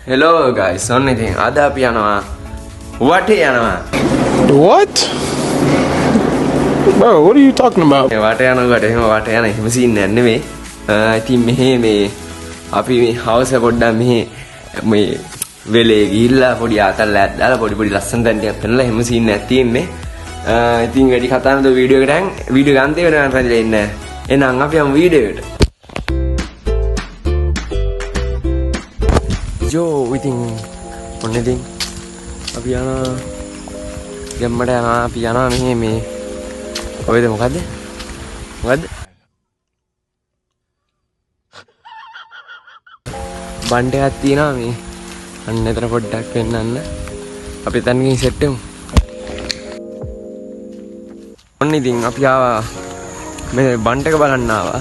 Hello guys, only thing. Ada piano. What piano? What? Bro, what are you talking about? What piano? What piano? Machine නෙමෙයි. ඉතින් මේ අපි මේ house එක පොඩ්ඩක් මේ වෙලේ ගිහිල්ලා පොඩි ආතල්ලයක් දාලා පොඩි ලස්සන තැන් ටිකක් පෙන්නලා එහෙම සීන් එකක් තියෙන්නේ. ඉතින් වැඩි කතා නැතුව වීඩියෝ එකට වීඩියෝ ගන්න තියෙනවා පැහැදිලි ඉන්නේ. එහෙනම් අපි යමු වීඩියෝ එකට. Yo, ඉතින් ඔන්න ඉතින් අපි යනවා ගැම්මට යනවා අපි යනවා මේ ඔයද මොකද්ද බණ්ඩ එකක් තියෙනවා මේ අන්න එතන පොඩ්ඩක් වෙන්නන්න අපි එතන ගිහින් සෙට් වෙමු. ඔන්න ඉතින් අපි ආවා මේ බණ්ඩ එක බලන්න ආවා.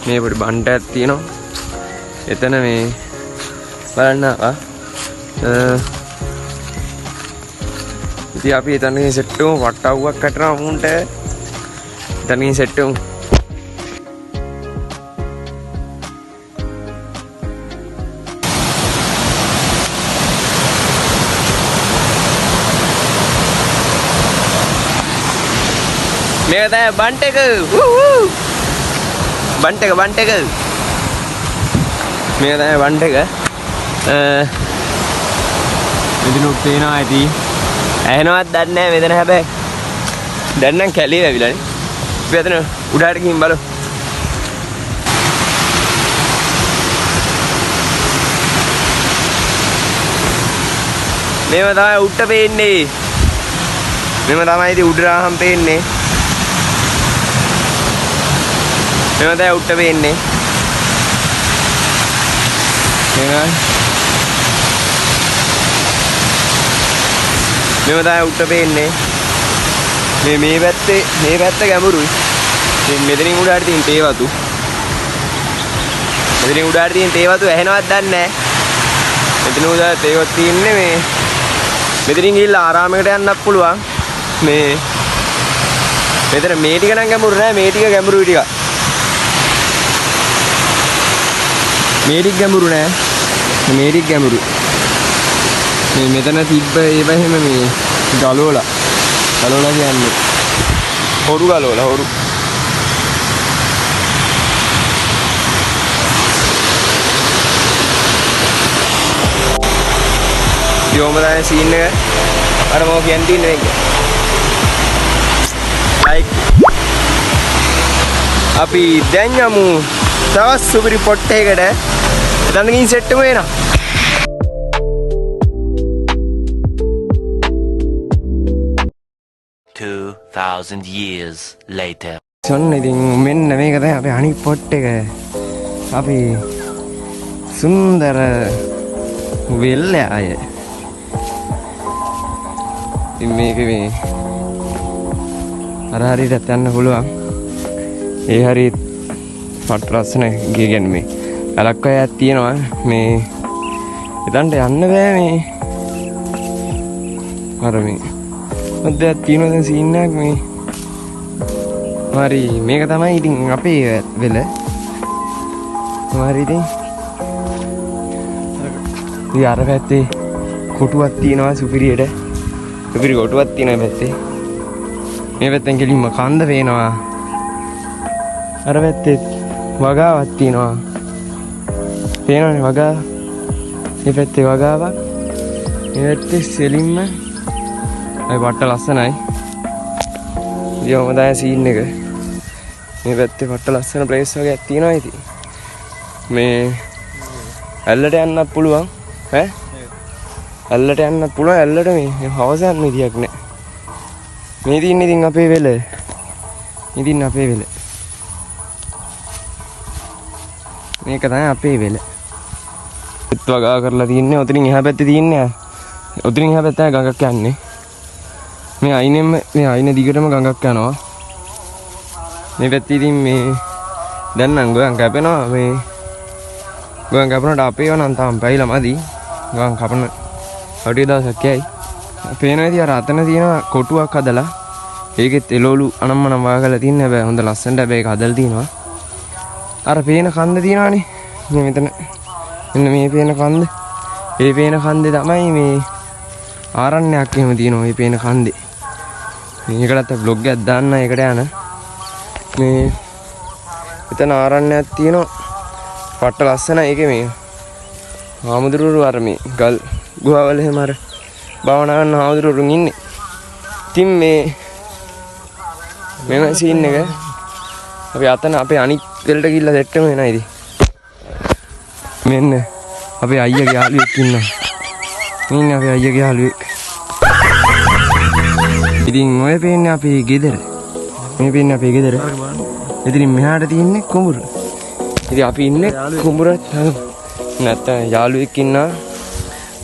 මේ පොඩි බණ්ඩ එකක් තියෙනවා. එතන මේ බලන්න ආවා. ඉතින් අපි එතන ගිහින් සෙට් වෙමු. වට්ටවුවක් කටනවා මුන්ට. එතන ගිහින් සෙට් වෙමු. මේක තමයි බන්ට් එක. බන්ට් එක. මේක තමයි බන්ට් එක. මෙතනුත් තේනවා ඇති. ඇහෙනවත් දන්නේ නැහැ මෙතන හැබැයි. දැන් නම් කැලේ වැවිලානේ. අපි එතන උඩට ගිහින් බලමු. මේව තමයි උඩට පේන්නේ. මෙම තමයි ඉතින් උඩරාහම් පේන්නේ. මෙම තමයි උඩට පේන්නේ. එහෙනම් මෙම තමයි උඩට පේන්නේ. මේ පැත්ත ගැඹුරුයි. මෙතනින් උඩට තියෙන තේ වතු. මෙතනින් උඩට තියෙන තේ වතු ඇහෙනවත් දන්නේ නැහැ. මෙතන උඩට තේ වතු තියෙන්නේ මේ මෙතනින් ගිහිල්ලා ආරාමයකට යන්නත් පුළුවන්. මෙතන මේ ටික නම් ගැඹුරු නෑ. මේ ටික ගැඹුරුයි ටික. මේ ටික ගැඹුරු නෑ. මේ ටික ගැඹුරු. මේ මෙතන තිබ්බ ඒව එහෙම මේ ගලවලා කියන්නේ හොරු ගලවලා හොරු. යෝමදාන සීන් එක අර මොකක් කියන්නේ තියෙන්නේ මේක. like අපි දැන් යමු තවත් සුපිරි පොට් එකකට. එතන ගිහින් සෙට් වෙමු එනවා. 2000 years later. ඔන්න ඉතින් මෙන්න මේක තමයි අපේ අනිත් පොට් එක. අපි සුන්දර වෙල්ලය. ඉතින් මේක මේ අර හරියට යන්න පුළුවන්. ඒ හරියට පට ලස්සන කියන්නේ මේ අලක්කයක් තියෙනවා. මේ එතනට යන්න බෑ මේ. අර මේ මැදයක් තියෙනවා දැන් සීන් එකක් මේ. හරි මේක තමයි ඉතින් අපේ වෙල. හරි ඉතින් අර පැත්තේ කොටුවක් තියෙනවා සුපිරියට. සුපිරි කොටුවක් තියෙනවා පැත්තේ. මේ පැත්තෙන් කෙලින්ම කන්ද පේනවා. අර පැත්තේ වගාවක් තියෙනවා. පේනවනේ වගාව. මේ පැත්තේ වගාවක්. මේ පැත්තේ සෙලින්ම අය වට ලස්සනයි. යෝමදාය සීන් එක. මේ පැත්තේ වට ලස්සන ප්ලේස් වගේක් තියෙනවා ඉතින්. මේ ඇල්ලට යන්නත් පුළුවන්. ඇල්ලට යන්නත් පුළුවන්. ඇල්ලට මේ හවස යන්න විදියක් නෑ. මේ තින්නේ ඉතින් අපේ වෙල. ඉතින් අපේ වෙල. මේක තමයි අපේ වෙල. ඒත් වගා කරලා තින්නේ. ඔතනින් එහා පැත්තේ තින්නේ. ඔතනින් එහා පැත්තේ ගඟක් යන්නේ. මේ අයිනේ දිගටම ගඟක් යනවා. මේ පැත්තේ ඉතින් මේ දැන් නම් ගොයන් කැපෙනවා. මේ ගොයන් කැපුණාට අපේ වනම් තාම පැයිලා මදි. ගොයන් කපන වටේ දවසක් යයි. පේනවා ඉතින් අර අතන තියෙන කොටුවක් හදලා ඒකෙත් එළවලු අනම්මනම් වාගලා තින්නේ. හැබැයි හොඳ ලස්සනට හැබැයි ඒක හදලා තිනවා. අර පේන කන්ද තියනවානේ. මේ මෙතන මෙන්න මේ පේන කන්ද. ඒ පේන කන්දේ තමයි මේ ආරණ්‍යයක් එහෙම තියෙනවා. ඒ පේන කන්දේ. මේකටත් vlog එකක් දාන්න ඒකට යන. මේ එතන ආරණ්‍යයක් තියෙනවා. පට්ට ලස්සනයි ඒකේ මේ. හාමුදුරුවෝ අර මේ ගල් ගුහාවල එහෙම අර භාවනා කරන හාමුදුරුවෝ ඉන්නේ. ඉතින් මෙම සීන් එක අපි අතන අපේ අනිත් වෙලට ගිහිල්ලා සෙට් වෙමු එනයිද? මෙන්න අපේ අයියාගේ යාළුවෙක් ඉන්නවා. ඉන්නේ අපේ අයියාගේ යාළුවෙක්. ඉතින් ඔය පේන්නේ අපේ ගෙදර. මේ පේන්නේ අපේ ගෙදර. ඉතින් මෙහාට තියෙන්නේ කුඹුර. ඉතින් අපි ඉන්නේ කුඹුර නැත්තම් යාළුවෙක් ඉන්නා.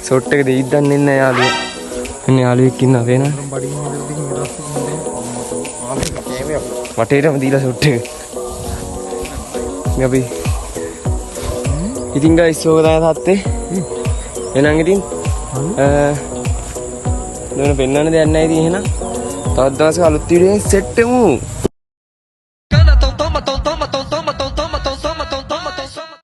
ෂොට් එක දෙයිද දන්නේ නැහැ යාළුවා. ඉන්නේ යාළුවෙක් ඉන්නා පේනවා. වටේටම දීලා ෂොට් එක. මේ අපි ඉතින් ගයිස් ඕක තමයි තාත්තේ. එහෙනම් ඉතින් දෙන්න පෙන්නන්න දෙයක් නැහැ ඉතින් එහෙනම් තවත් දවසක අලුත් වීඩියෝ එකෙන් සෙට් වෙමු.